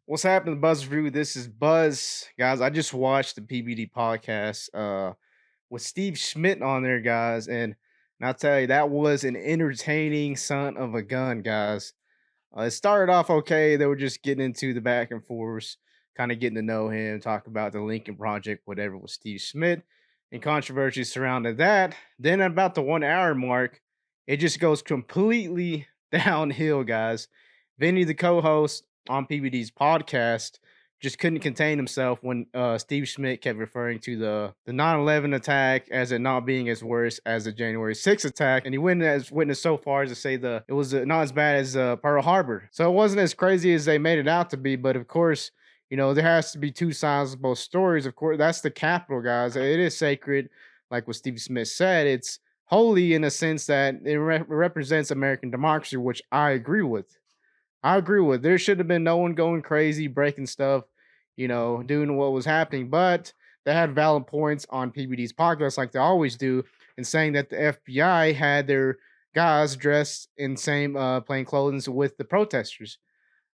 What's happening, Buzz Review? This is Buzz, guys. I just watched the PBD podcast with Steve Schmidt on there, guys, and I'll tell you that was an entertaining son of a gun, guys. It started off okay. They were just getting into the back and forth, kind of getting to know him, talk about the Lincoln Project, whatever, with Steve Schmidt, and controversy surrounding that. Then at about the 1 hour mark, it just goes completely downhill, guys. Vinny, the co-host on PBD's podcast, just couldn't contain himself when Steve Schmidt kept referring to the 9/11 attack as it not being as worse as the January 6th attack, and he went as so far as to say it was not as bad as Pearl Harbor. So it wasn't as crazy as they made it out to be, but of course, there has to be two sides of both stories. Of course, that's the capital, guys. It is sacred, like what Steve Smith said. It's holy in a sense that it represents American democracy, which I agree with. I agree with. There should have been no one going crazy, breaking stuff, doing what was happening. But they had valid points on PBD's podcast, like they always do, in saying that the FBI had their guys dressed in same plain clothes with the protesters.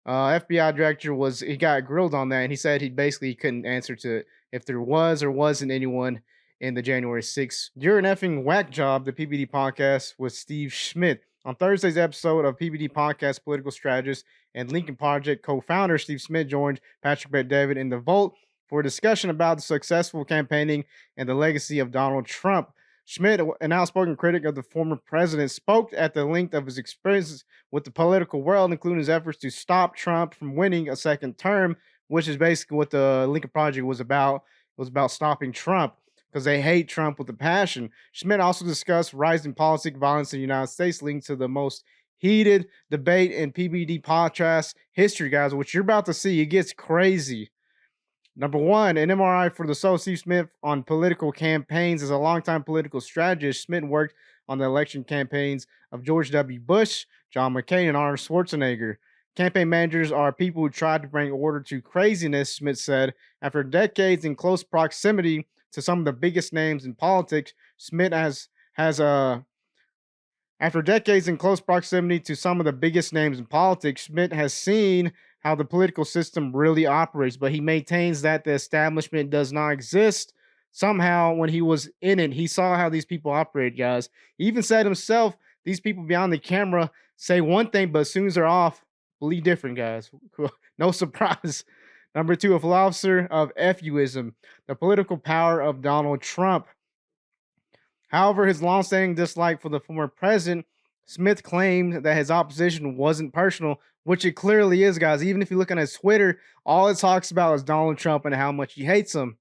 FBI director he got grilled on that, and he said he couldn't answer to if there was or wasn't anyone in the January 6th. You're an effing whack job, the PBD podcast with Steve Schmidt. On Thursday's episode of PBD Podcast, political strategist and Lincoln Project co-founder Steve Smith joined Patrick Bet-David in the Vault for a discussion about the successful campaigning and the legacy of Donald Trump. Schmidt, an outspoken critic of the former president, spoke at the length of his experiences with the political world, including his efforts to stop Trump from winning a second term, which is basically what the Lincoln Project was about. It was about stopping Trump because they hate Trump with a passion. Schmidt also discussed rising policy violence in the United States, leading to the most heated debate in PBD podcast history, guys, which you're about to see. It gets crazy. Number one, an MRI for the soul. Steve Smith on political campaigns. As a longtime political strategist, Smith worked on the election campaigns of George W. Bush, John McCain, and Arnold Schwarzenegger. Campaign managers are people who tried to bring order to craziness, Smith said. After decades in close proximity to some of the biggest names in politics, Smith has after decades in close proximity to some of the biggest names in politics, Schmidt has seen how the political system really operates, but he maintains that the establishment does not exist. Somehow, when he was in it, he saw how these people operate, guys. He even said himself, these people behind the camera say one thing, but as soon as they're off, believe different, guys. No surprise. Number two, a philosopher of FUism, the political power of Donald Trump. However, his longstanding dislike for the former president, Smith claimed that his opposition wasn't personal, which it clearly is, guys. Even if you look on his Twitter, all it talks about is Donald Trump and how much he hates him.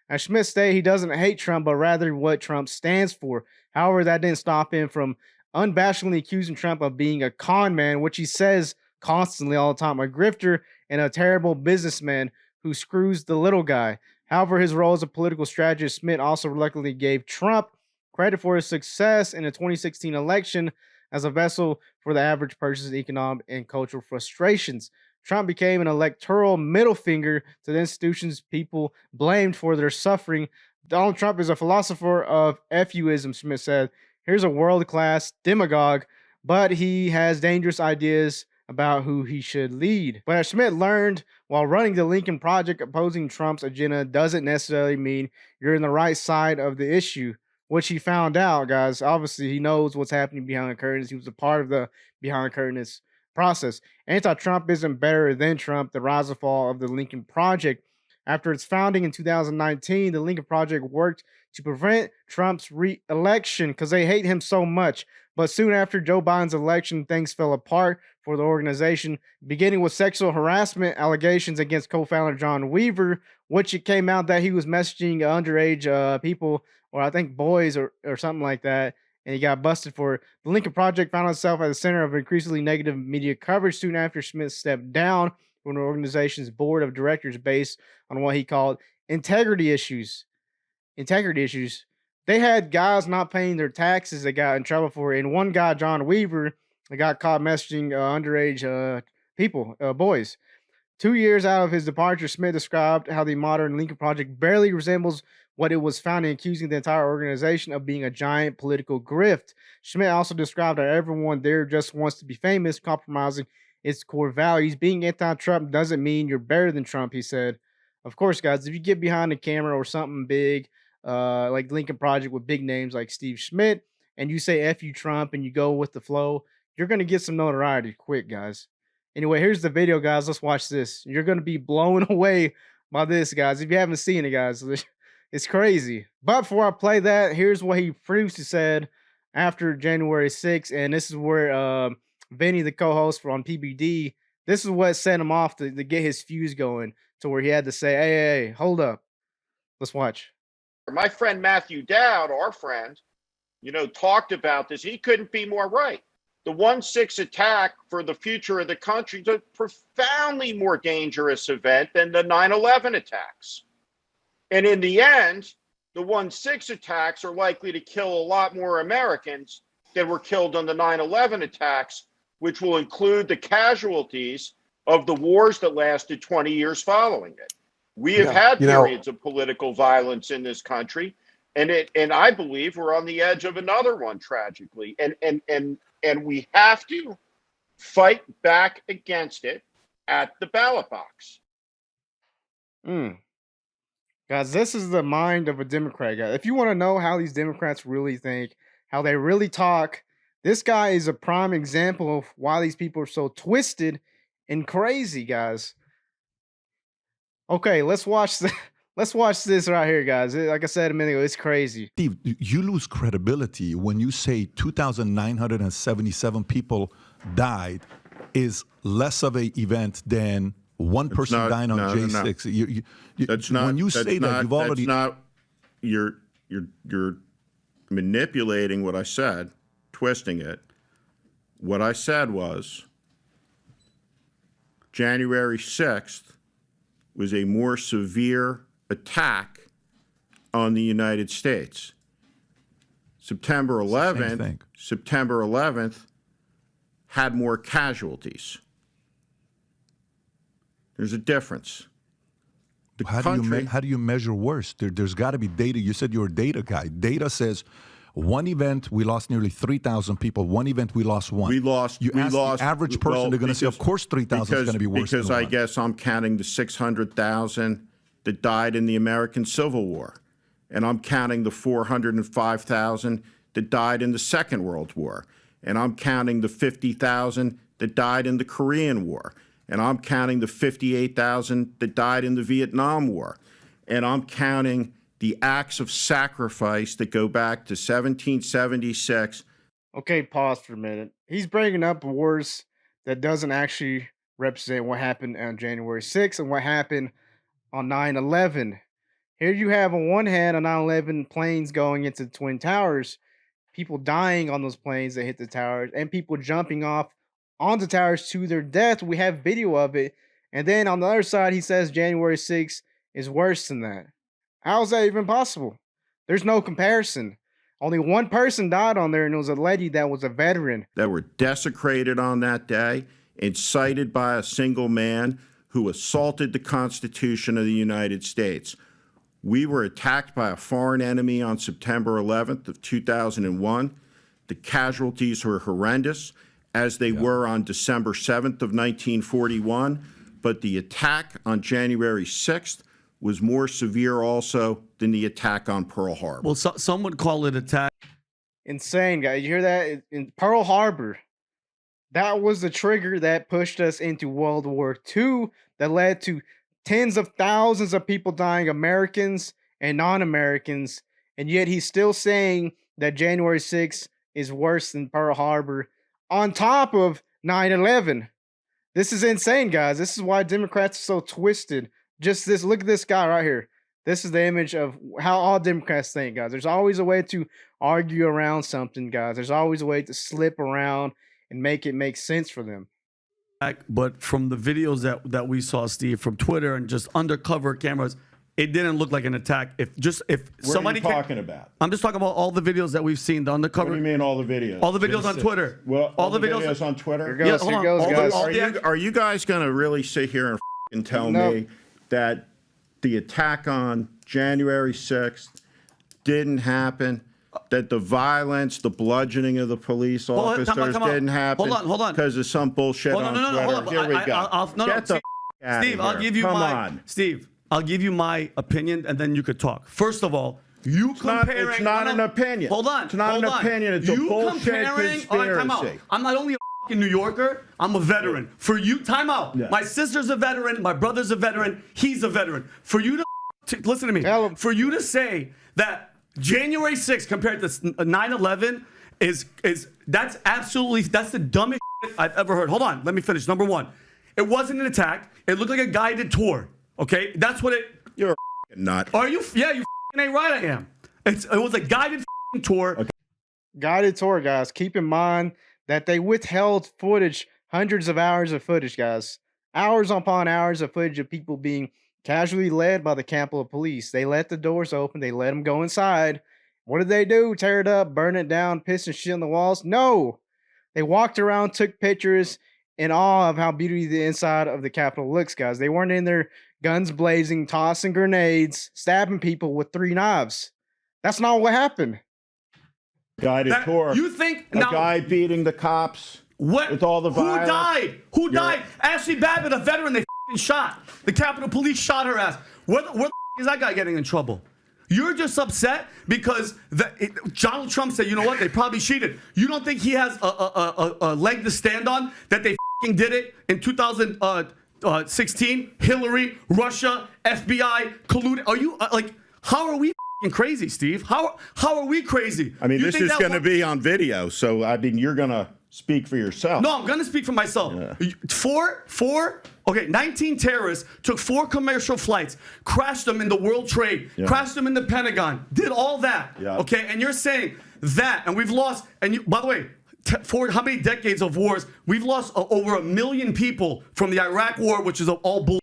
As Schmidt stated, he doesn't hate Trump, but rather what Trump stands for. However, that didn't stop him from unabashedly accusing Trump of being a con man, which he says constantly all the time, a grifter and a terrible businessman who screws the little guy. However, his role as a political strategist, Smith also reluctantly gave Trump credit for his success in the 2016 election as a vessel for the average person's economic and cultural frustrations. Trump became an electoral middle finger to the institutions people blamed for their suffering. Donald Trump is a philosopher of FUism, Smith said. Here's a world-class demagogue, but he has dangerous ideas about who he should lead. But as Schmidt learned while running the Lincoln Project, opposing Trump's agenda doesn't necessarily mean you're in the right side of the issue, which he found out, guys. Obviously, he knows what's happening behind the curtains. He was a part of the behind the curtains process. Anti-Trumpism better than Trump, the rise and fall of the Lincoln Project. After its founding in 2019, the Lincoln Project worked to prevent Trump's re-election because they hate him so much. But soon after Joe Biden's election, things fell apart for the organization, beginning with sexual harassment allegations against co-founder John Weaver, which it came out that he was messaging underage people, or I think boys or something like that, and he got busted for it. The Lincoln Project found itself at the center of increasingly negative media coverage soon after Smith stepped down from the organization's board of directors based on what he called integrity issues. Integrity issues. They had guys not paying their taxes they got in trouble for it. And one guy, John Weaver, got caught messaging underage people, boys. 2 years out of his departure, Smith described how the modern Lincoln Project barely resembles what it was founding, accusing the entire organization of being a giant political grift. Schmidt also described how everyone there just wants to be famous, compromising its core values. Being anti-Trump doesn't mean you're better than Trump, he said. Of course, guys, if you get behind the camera or something big, like Lincoln Project with big names like Steve Schmidt, and you say F you Trump and you go with the flow, you're going to get some notoriety quick, guys. Anyway, here's the video, guys. Let's watch this. You're going to be blown away by this, guys. If you haven't seen it, guys, it's crazy. But before I play that, here's what he previously said after January 6th. And this is where Vinny, the co-host on PBD, this is what set him off to get his fuse going to where he had to say, hey, hold up. Let's watch. My friend Matthew Dowd, our friend, talked about this. He couldn't be more right. The 1-6 attack for the future of the country is a profoundly more dangerous event than the 9/11 attacks. And in the end, the 1-6 attacks are likely to kill a lot more Americans than were killed on the 9/11 attacks, which will include the casualties of the wars that lasted 20 years following it. We have had periods of political violence in this country, and I believe we're on the edge of another one, tragically. And we have to fight back against it at the ballot box. Guys, this is the mind of a Democrat, guy. If you want to know how these Democrats really think, how they really talk, this guy is a prime example of why these people are so twisted and crazy, guys. Okay, let's watch this right here, guys. Like I said a minute ago, it's crazy. Steve, you lose credibility when you say 2,977 people died is less of an event than one person dying on J6. That's not. When you say that, you've already. That's not. You're manipulating what I said, twisting it. What I said was January 6th was a more severe attack on the United States. September 11th had more casualties. There's a difference. How do you measure worse? There's got to be data. You said you're a data guy. Data says one event we lost nearly 3,000 people. One event we lost one. The average person, they're going to say, of course, 3,000 is going to be worse. Because I guess I'm counting the 600,000 that died in the American Civil War, and I'm counting the 405,000 that died in the Second World War, and I'm counting the 50,000 that died in the Korean War, and I'm counting the 58,000 that died in the Vietnam War, and I'm counting the acts of sacrifice that go back to 1776. Okay, pause for a minute. He's bringing up wars that doesn't actually represent what happened on January 6th and what happened on 9/11. Here you have on one hand on 9/11 planes going into the Twin Towers, people dying on those planes that hit the towers, and people jumping off onto towers to their death. We have video of it. And then on the other side, he says January 6th is worse than that. How is that even possible? There's no comparison. Only one person died on there, and it was a lady that was a veteran. That were desecrated on that day, incited by a single man who assaulted the Constitution of the United States. We were attacked by a foreign enemy on September 11th of 2001. The casualties were horrendous, as they were on December 7th of 1941. But the attack on January 6th was more severe also than the attack on Pearl Harbor. Well, some would call it attack. Insane, guys. You hear that? In Pearl Harbor, that was the trigger that pushed us into World War II, that led to tens of thousands of people dying, Americans and non-Americans. And yet he's still saying that January 6th is worse than Pearl Harbor on top of 9/11. This is insane, guys. This is why Democrats are so twisted. Just this, look at this guy right here. This is the image of how all Democrats think, guys. There's always a way to argue around something, guys. There's always a way to slip around and make it make sense for them. But from the videos that we saw, Steve, from Twitter and just undercover cameras, it didn't look like an attack. If somebody what are you talking about? I'm just talking about all the videos that we've seen, the undercover. What do you mean all the videos? All the videos on Twitter. Well, all the videos on Twitter? Here goes, guys. Are you guys going to really sit here and tell me that the attack on January 6th didn't happen that the violence, the bludgeoning of the police officers didn't happen because of some bullshit on Twitter. Here we go. Get the out Steve, of here. Steve, I'll give you my opinion, and then you could talk. First of all, you comparing... It's not an opinion. Hold on. It's not an opinion. It's a bullshit conspiracy. All right, time out. I'm not only a New Yorker, I'm a veteran. For you, time out. Yeah. My sister's a veteran. My brother's a veteran. He's a veteran. For you to listen to me. For you to say that January 6th compared to 9/11 that's the dumbest shit I've ever heard. Hold on. Let me finish. Number one, it wasn't an attack. It looked like a guided tour. Okay? That's what it... You're a nut. Are you? Yeah, you ain't right, I am. It was a guided tour. Okay. Guided tour, guys. Keep in mind that they withheld footage, hundreds of hours of footage, guys. Hours upon hours of footage of people being casually led by the Capitol Police. They let the doors open. They let them go inside. What did they do? Tear it up, burn it down, piss and shit on the walls? No. They walked around, took pictures in awe of how beautiful the inside of the Capitol looks, guys. They weren't in there guns blazing, tossing grenades, stabbing people with 3 knives. That's not what happened. Guided tour. You think a guy beating the cops with all the violence? Who died? Ashley Babbitt, a veteran, they shot. The Capitol Police shot her ass. Where the is that guy getting in trouble? You're just upset because Donald Trump said, you know what, they probably cheated. You don't think he has a leg to stand on that they did it in 2016? Hillary, Russia, FBI, colluded. Are you how are we crazy, Steve? How are we crazy? I mean, this is going to be on video, so I mean, you're going to speak for yourself. No, I'm going to speak for myself. Yeah. 19 terrorists took 4 commercial flights, crashed them in the World Trade, crashed them in the Pentagon, did all that. Yeah. Okay, and you're saying that, and we've lost, by the way, for how many decades of wars, we've lost over 1 million people from the Iraq War, which is all bull.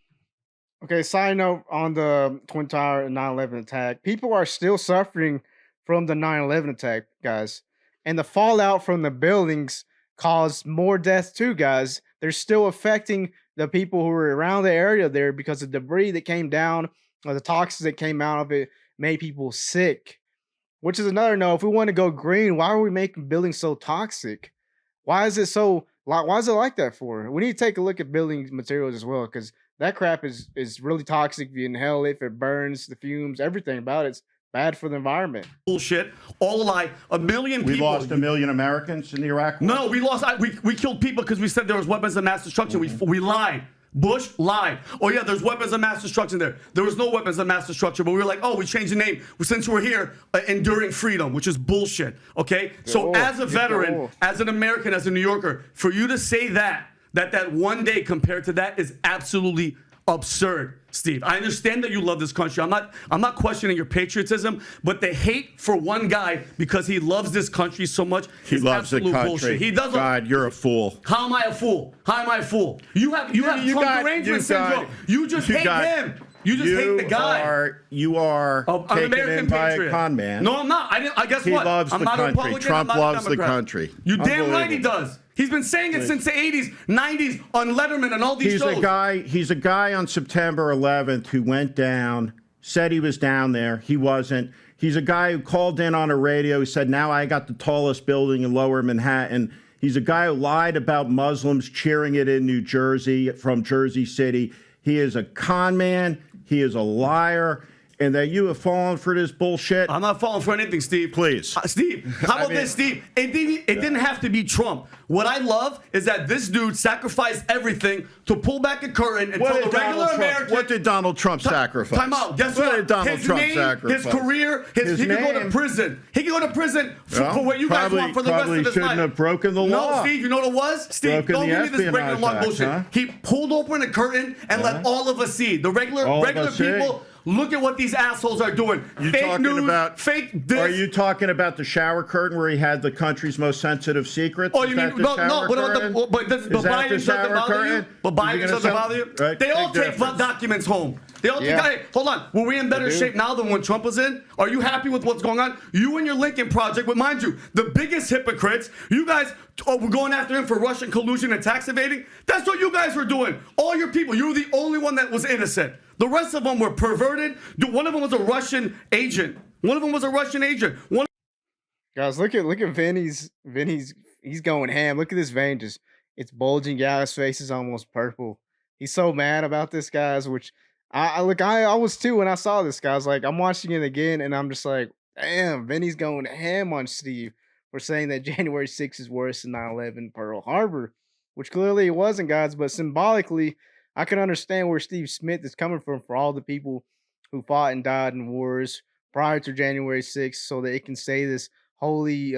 Okay, side note on the Twin Tower and 9/11 attack. People are still suffering from the 9/11 attack, guys. And the fallout from the buildings caused more death too, guys. They're still affecting the people who were around the area there because the debris that came down or the toxins that came out of it made people sick. Which is another note. If we want to go green, why are we making buildings so toxic? Why is it like that for? We need to take a look at building materials as well, because that crap is really toxic. If you inhale it, if it burns, the fumes, everything about it's bad for the environment. Bullshit. All a lie. 1 million people. We lost 1 million Americans in the Iraq War? No, we lost. We killed people because we said there was weapons of mass destruction. We lied. Bush lied. Oh yeah, there's weapons of mass destruction there. There was no weapons of mass destruction, but we were like, oh, we changed the name since we're here, enduring freedom, which is bullshit. Okay, so as a veteran, as an American, as a New Yorker, for you to say that one day compared to that is absolutely absurd, Steve. I understand that you love this country. I'm not questioning your patriotism, but the hate for one guy because he loves this country so much is absolute bullshit. He does. God, you're a fool. How am I a fool? How am I a fool? You have Trump derangement syndrome. You just hate him. You just hate the guy. You are taken in by a con man. No, I'm not. I guess he what? loves I'm the not country. A Republican. Trump I'm not loves a the Democrat. country. You damn right he does. He's been saying it since the 80s, 90s on Letterman and all these shows. He's a guy on September 11th who went down, said he was down there. He wasn't. He's a guy who called in on a radio. He said, now I got the tallest building in Lower Manhattan. He's a guy who lied about Muslims cheering it in New Jersey from Jersey City. He is a con man. He is a liar. And that you have fallen for this bullshit. I'm not falling for anything, Steve. Please. Steve, how about this, Steve? It didn't have to be Trump. What I love is that this dude sacrificed everything to pull back a curtain and tell the regular American. What did Donald Trump sacrifice? Time out. Guess what? What did Donald Trump sacrifice? His career, he could go to prison. He could go to prison for what you guys want for the rest of his life. Probably shouldn't have broken the law. No, Steve, you know what it was? Steve, don't give me this breaking the law bullshit. Huh? He pulled open a curtain and let all of us see. The regular people. Look at what these assholes are doing. Fake news, fake this. Are you talking about the shower curtain where he had the country's most sensitive secrets? Oh, you mean no? But Biden doesn't bother you. But Biden doesn't bother you. Right? They all take documents home. They all take. Hey, hold on. Were we in better shape now than when Trump was in? Are you happy with what's going on? You and your Lincoln Project, but mind you, the biggest hypocrites. You guys were going after him for Russian collusion and tax evading. That's what you guys were doing. All your people. You were the only one that was innocent. The rest of them were perverted. One of them was a Russian agent. Guys, look at Vinny's he's going ham. Look at this vein, just it's bulging out. His face is almost purple. He's so mad about this, guys. Which I was too when I saw this, guys. Like I'm watching it again, and I'm just like, damn, Vinny's going ham on Steve for saying that January 6th is worse than 9/11 Pearl Harbor, which clearly it wasn't, guys. But symbolically, I can understand where Steve Smith is coming from for all the people who fought and died in wars prior to January 6th, so that it can say this holy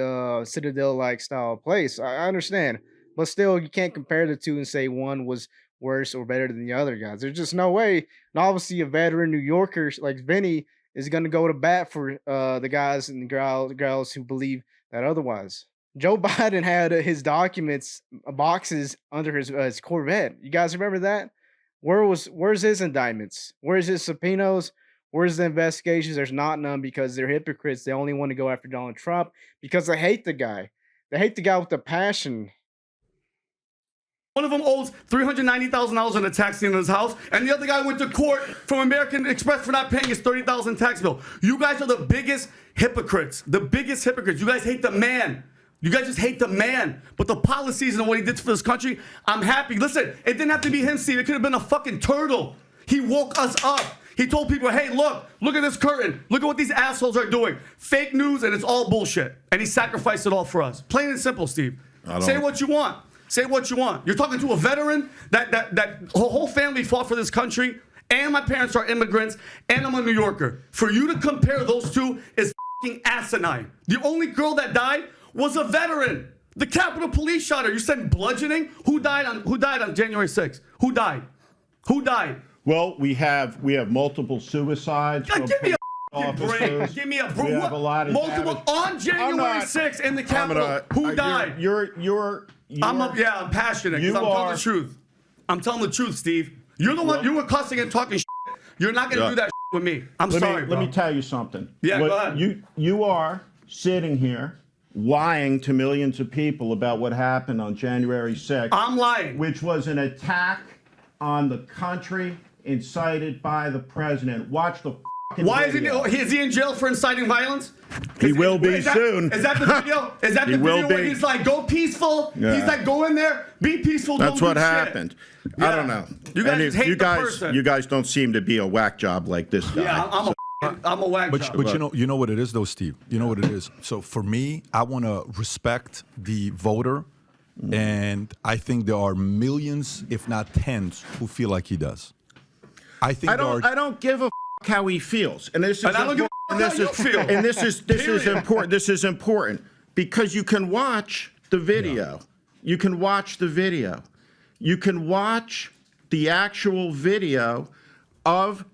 citadel-like style place. I understand, but still, you can't compare the two and say one was worse or better than the other, guys. There's just no way. And obviously, a veteran New Yorker like Vinny is going to go to bat for the guys and girls who believe that otherwise. Joe Biden had his documents boxes under his Corvette. You guys remember that? Where's his indictments? Where's his subpoenas? Where's the investigations? There's not none because they're hypocrites. They only want to go after Donald Trump because they hate the guy. They hate the guy with the passion. One of them owes $390,000 in a tax lien in his house, and the other guy went to court from American Express for not paying his $30,000 tax bill. You guys are the biggest hypocrites. The biggest hypocrites. You guys hate the man. You guys just hate the man. But the policies and what he did for this country, I'm happy. Listen, it didn't have to be him, Steve. It could have been a fucking turtle. He woke us up. He told people, hey, look at this curtain. Look at what these assholes are doing. Fake news, and it's all bullshit. And he sacrificed it all for us. Plain and simple, Steve. Say what you want. Say what you want. You're talking to a veteran that whole family fought for this country, and my parents are immigrants, and I'm a New Yorker. For you to compare those two is fucking asinine. The only girl that died was a veteran. The Capitol Police shot her. You said bludgeoning? Who died on January 6th? Who died? Who died? Well, we have multiple suicides. God, give me a break. Give me a break. We have a lot of multiple on January 6th in the Capitol. Who died? I'm passionate because I'm telling the truth. I'm telling the truth, Steve. You're the one. You were cussing and talking shit. You're not going to do that shit with me. I'm sorry, bro. Let me tell you something. Yeah, go ahead. You are sitting here lying to millions of people about what happened on January 6th. I'm lying. Which was an attack on the country incited by the president. Watch the Why video. is he in jail for inciting violence? He will be soon. Is that the video? Is that the video where he's like, go peaceful? Yeah. He's like, go in there, be peaceful. That's don't what do happened. Shit. Yeah. I don't know. You guys hate the person. You guys don't seem to be a whack job like this guy. Yeah, I'm a whack job. But you know what it is though, Steve. You know what it is. So for me, I want to respect the voter, and I think there are millions, if not tens, who feel like he does. I don't give a how he feels, and this is important. This is important because you can watch the video. Yeah. You can watch the video. You can watch the actual video of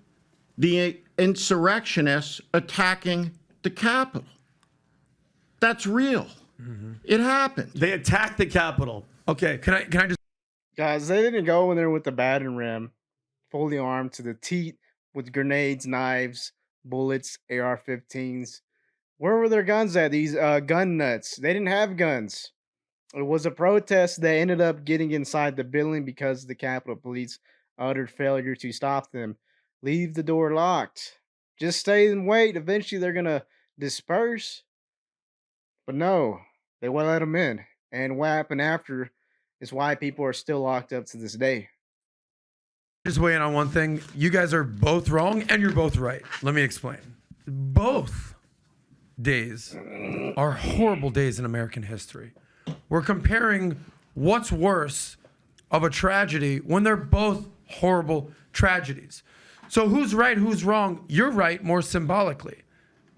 the insurrectionists attacking the Capitol. That's real. Mm-hmm. It happened. They attacked the Capitol. Okay, can I just guys? They didn't go in there with the battering ram, fully armed to the teeth with grenades, knives, bullets, AR-15s. Where were their guns at? These gun nuts. They didn't have guns. It was a protest that ended up getting inside the building because the Capitol Police uttered failure to stop them. Leave the door locked. Just stay and wait. Eventually, they're going to disperse. But no, they won't let them in. And what happened after is why people are still locked up to this day. Just weigh in on one thing. You guys are both wrong and you're both right. Let me explain. Both days are horrible days in American history. We're comparing what's worse of a tragedy when they're both horrible tragedies. So who's right, who's wrong? You're right more symbolically.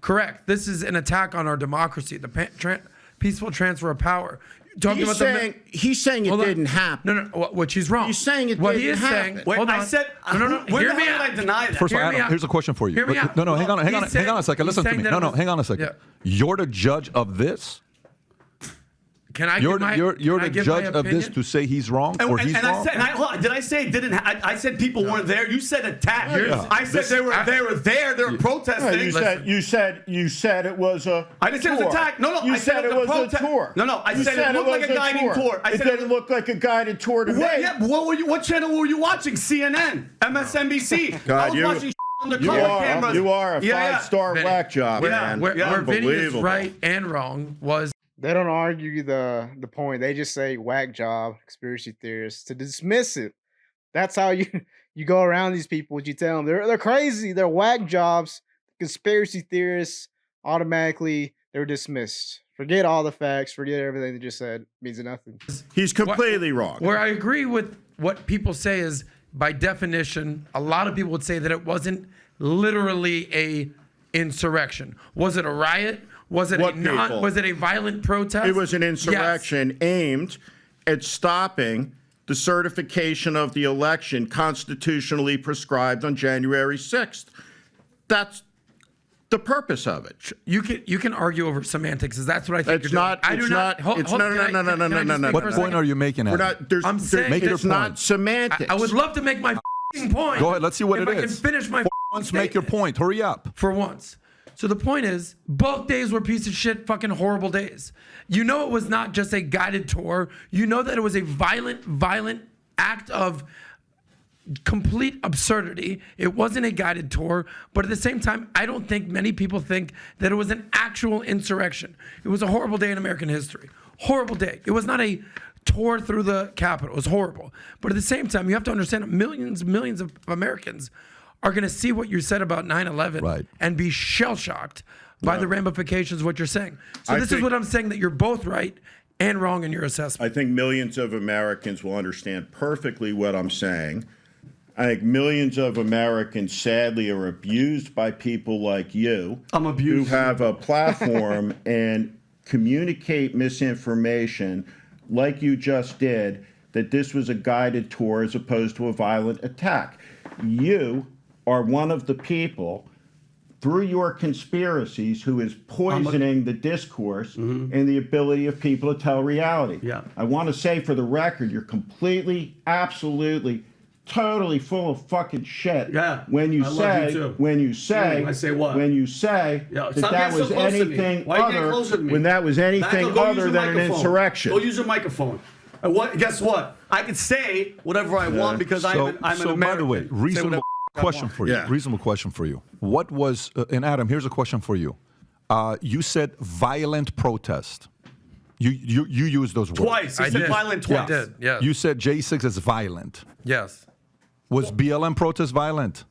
Correct. This is an attack on our democracy, the peaceful transfer of power. He's saying it didn't happen. No, which he's wrong. He's saying it didn't happen. Wait, I said, no. Hear me out. I deny that. First of all, Adam, here's a question for you. Hear me out. No, hang on a second. Listen to me. No, hang on a second. Yeah. You're the judge of this. Can I? You're the judge of this to say he's wrong or he's wrong. Did I say it didn't? I said people weren't there. You said attack. Yeah. I said they were there. They were protesting. You said it was a. I didn't say it was attack. No. You said it was a tour. No. I said it looked like a guided tour. It didn't look like a guided tour to me. What channel were you watching? CNN, MSNBC. God, I was watching on You are a five-star whack job, man. Where Vinny is Unbelievable. right and wrong was They don't argue the point. They just say whack job, conspiracy theorists, to dismiss it. That's how you go around these people. You tell them they're crazy. They're whack jobs. Conspiracy theorists, automatically they're dismissed. Forget all the facts. Forget everything they just said. It means nothing. He's completely wrong. Where I agree with what people say is, by definition, a lot of people would say that it wasn't literally a insurrection. Was it a riot? Was it was it a violent protest? It was an insurrection aimed at stopping the certification of the election constitutionally prescribed on January 6th. That's the purpose of it. You can argue over semantics. That's what I think. It's not. It's not. No. What point are you making? We're not. I'm saying it's not semantics. I would love to make my point. Go ahead. Let's see what if it I is. can finish my Once make your point. Hurry up. for once. So the point is, both days were piece of shit, fucking horrible days. You know, it was not just a guided tour. You know that it was a violent act of complete absurdity. It wasn't a guided tour, but at the same time, I don't think many people think that it was an actual insurrection. It was a horrible day in American history. Horrible day. It was not a tour through the Capitol. It was horrible. But at the same time, you have to understand that millions of Americans are going to see what you said about 9/11 and be shell-shocked by the ramifications of what you're saying. So this is what I'm saying, that you're both right and wrong in your assessment. I think millions of Americans will understand perfectly what I'm saying. I think millions of Americans, sadly, are abused by people like you. I'm abused. Who have a platform and communicate misinformation like you just did, that this was a guided tour as opposed to a violent attack. You are one of the people, through your conspiracies, who is poisoning the discourse and the ability of people to tell reality. Yeah. I want to say for the record, you're completely, absolutely, totally full of fucking shit. Yeah. When you I love say, you too. when you say, I say what? when you say Yeah, that stop that getting was so close to me. anything Why are you getting closer to other, me? when that was anything Go use other your than an microphone. insurrection. Go use your microphone. And guess what? I can say whatever I want because I'm an American. By the way, reasonable question for you. Yeah. Reasonable question for you. What was, and Adam, here's a question for you. You said violent protest. You used those words. Twice. I said violent twice. I did, yes. You said J6 is violent. Yes. Was BLM protest violent?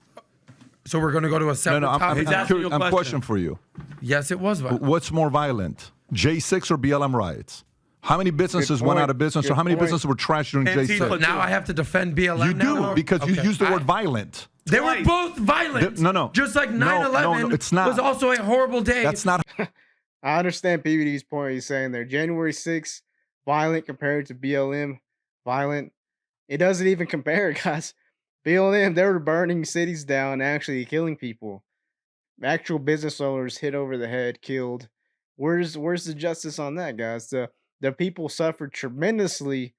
So we're going to go to a separate No, topic. I'm question for you. Yes, it was violent. What's more violent, J6 or BLM riots? How many businesses went out of business, or how many businesses were trashed during J6? Now I have to defend BLM. You do, now? because you used the word violent. They were both violent. No. Just like 9/11 it's not. was also a horrible day. That's not. I understand PBD's point. He's saying there, January 6th, violent compared to BLM, violent. It doesn't even compare, guys. BLM, they were burning cities down, actually killing people. Actual business owners hit over the head, killed. Where's the justice on that, guys? The people suffered tremendously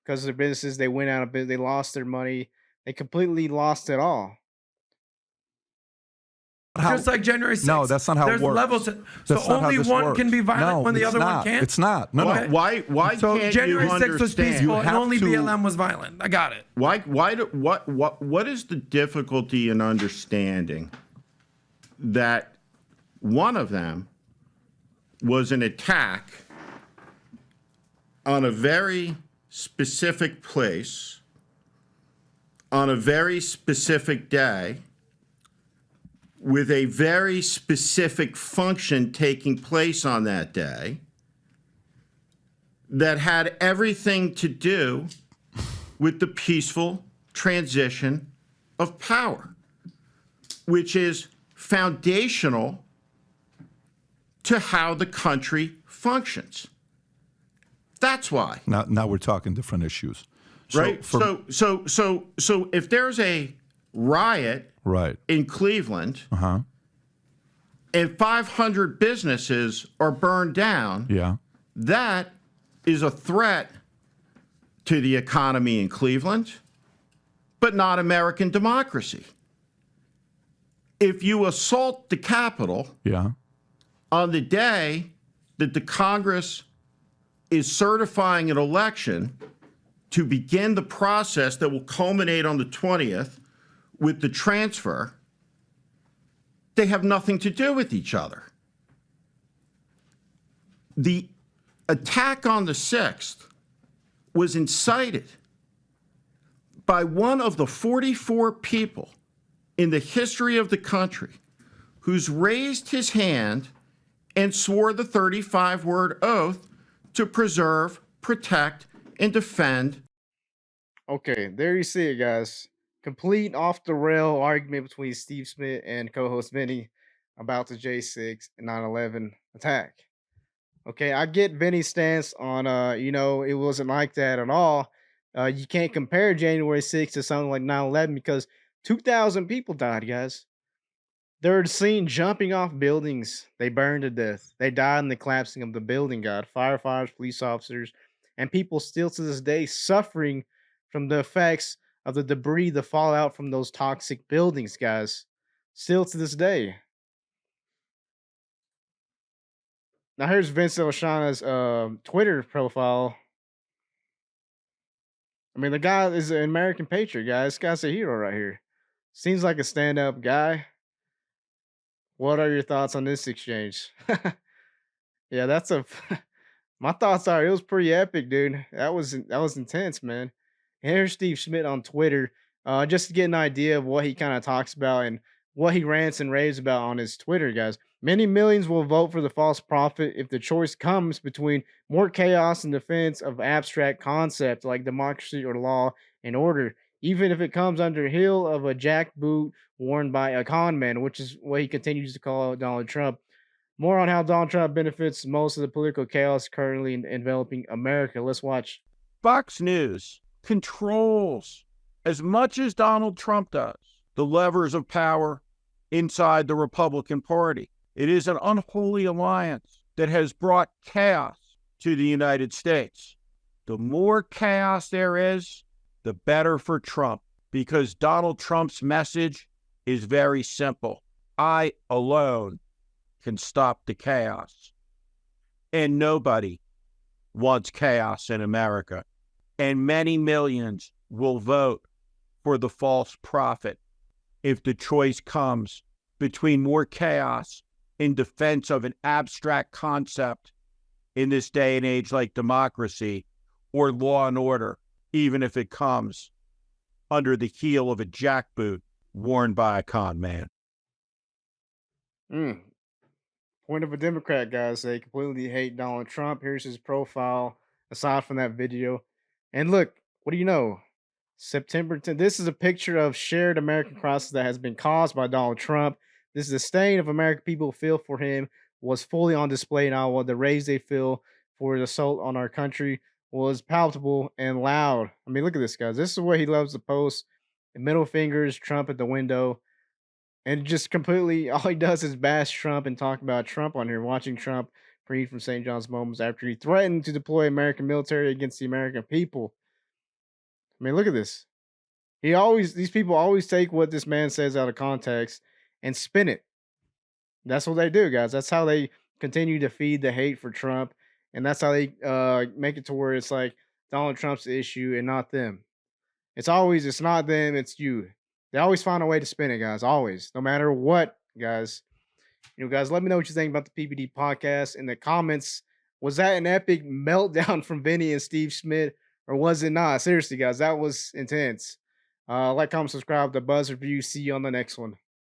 because of their businesses. They went out of business. They lost their money. They completely lost it all. Just like January 6th. No, that's not how There's it works. levels. So That's not how only this one works. can be violent No, when the it's other not. one can't? It's not. No, Okay. Why So can't January you 6th was understand? peaceful and have only to- BLM was violent. I got it. What is the difficulty in understanding that one of them was an attack on a very specific place on a very specific day with a very specific function taking place on that day that had everything to do with the peaceful transition of power, which is foundational to how the country functions. That's why. Now we're talking different issues. Right? So if there's a riot in Cleveland and 500 businesses are burned down, that is a threat to the economy in Cleveland, but not American democracy. If you assault the Capitol on the day that the Congress is certifying an election to begin the process that will culminate on the 20th with the transfer, They have nothing to do with each other. The attack on the 6th was incited by one of the 44 people in the history of the country who's raised his hand and swore the 35-word oath to preserve, protect, and defend. Okay, there you see it, guys. Complete off the rail argument between Steve Schmidt and co-host Vinny about the J6 and 9/11 attack. Okay, I get Vinny's stance on it wasn't like that at all. You can't compare January 6th to something like 9/11 because 2,000 people died, guys. They were seen jumping off buildings. They burned to death. They died in the collapsing of the building, God. Firefighters, police officers, and people still to this day suffering from the effects of the debris, the fallout from those toxic buildings, guys. Still to this day. Now here's Vince Oshana's Twitter profile. I mean, the guy is an American patriot, guys. This guy's a hero right here. Seems like a stand-up guy. What are your thoughts on this exchange? Yeah, that's a. My thoughts are it was pretty epic, dude. That was intense, man. And here's Steve Schmidt on Twitter, just to get an idea of what he kind of talks about and what he rants and raves about on his Twitter, guys. Many millions will vote for the false prophet if the choice comes between more chaos and defense of abstract concepts like democracy or law and order, even if it comes under heel of a jackboot worn by a con man, which is what he continues to call Donald Trump. More on how Donald Trump benefits most of the political chaos currently enveloping America. Let's watch. Fox News controls, as much as Donald Trump does, the levers of power inside the Republican Party. It is an unholy alliance that has brought chaos to the United States. The more chaos there is, the better for Trump, because Donald Trump's message is very simple. I alone can stop the chaos. And nobody wants chaos in America. And many millions will vote for the false prophet if the choice comes between more chaos in defense of an abstract concept in this day and age like democracy or law and order, even if it comes under the heel of a jackboot worn by a con man. Point of a Democrat, guys. They completely hate Donald Trump. Here's his profile aside from that video. And look, what do you know? September 10th. This is a picture of shared American crosses that has been caused by Donald Trump. This is a stain of American people feel for him was fully on display in Iowa. The rage they feel for the assault on our country was palpable and loud. I mean, look at this, guys. This is what he loves to post. Middle fingers, Trump at the window. And just completely, all he does is bash Trump and talk about Trump on here, watching Trump freed from St. John's moments after he threatened to deploy American military against the American people. I mean, look at this. These people always take what this man says out of context and spin it. That's what they do, guys. That's how they continue to feed the hate for Trump. And that's how they make it to where it's like Donald Trump's the issue and not them. It's not them, it's you. They always find a way to spin it, guys. Always. No matter what, guys. Guys, let me know what you think about the PBD podcast in the comments. Was that an epic meltdown from Vinny and Steve Schmidt, or was it not? Seriously, guys, that was intense. Like, comment, subscribe to Buzz Review. See you on the next one.